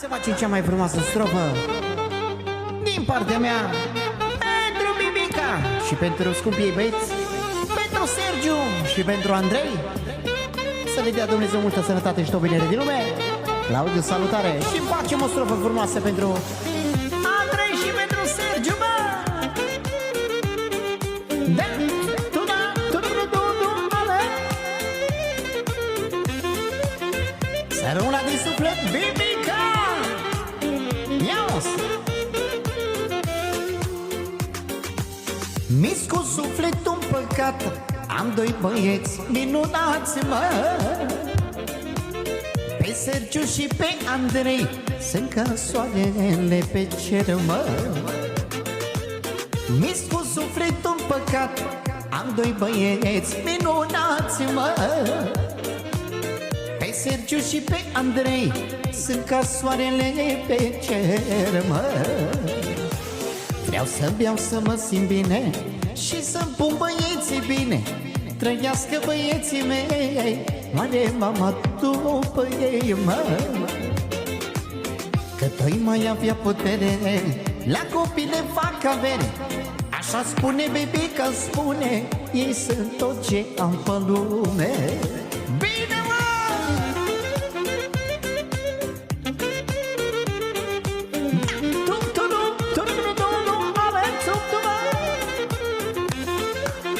să facem cea mai frumoasă strofă din partea mea pentru Bibica și pentru scumpii băieți, pentru Sergiu și pentru Andrei. Să le dea Dumnezeu multă sănătate și tot binele din lume. Claudiu, salutare! Și facem o strofă frumoasă pentru Andrei și pentru Sergiu, bă! Da! Să rămână din suflet Bibica! Ia-o-s! Mi-s cu sufletul împăcat, am doi băieți minunați, mă! Pe Sergiu și pe Andrei sunt ca soarele pe cer, mă! Mi-s cu sufletul împăcat, am doi băieți minunați, mă! Pe Sergiu și pe Andrei sunt ca soarele pe cer, mă! Vreau să beau, să mă simt bine și să-mi pun băieții bine. Trăiască băieții mei, mare mama după ei, mă! Că doi mai avea putere, la copii le fac avere. Așa spune Bibica, spune, ei sunt tot ce am pe lume. Bine, mă!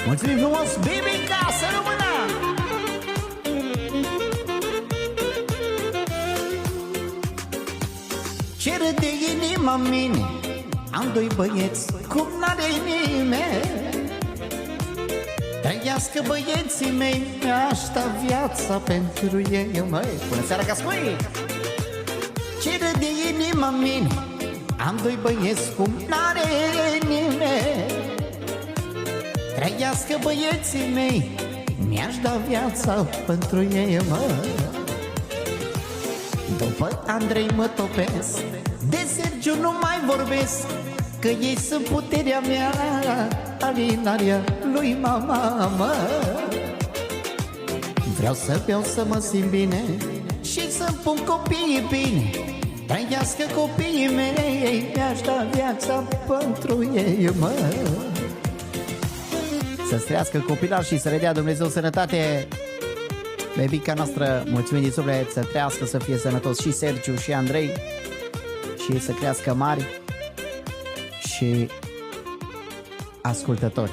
Mulțumim frumos, Bibica, să rămână! Ce râde inima mine, am doi băieți cum n-are nimeni. Trăiască băieții mei, mi-aș da viața pentru ei, măi. Bună seara, Cascui! Ce râde inima mine, am doi băieți cum n-are nimeni. Trăiască băieții mei, mi-aș da viața pentru ei, mă. După Andrei mă topesc, de Sergiu nu mai vorbesc, că ei sunt puterea mea, alinarea lui mama, mă. Vreau să beau, să mă simt bine și să-mi pun copiii bine. Trăiască copiii mei, mi-aș da viața pentru ei, mă. Să-ți trăiască copilaj și să le dea Dumnezeu sănătate. Bebica noastră, mulțumim din suflet, să trăiască, să fie sănătos și Sergiu și Andrei și să crească mari și ascultători.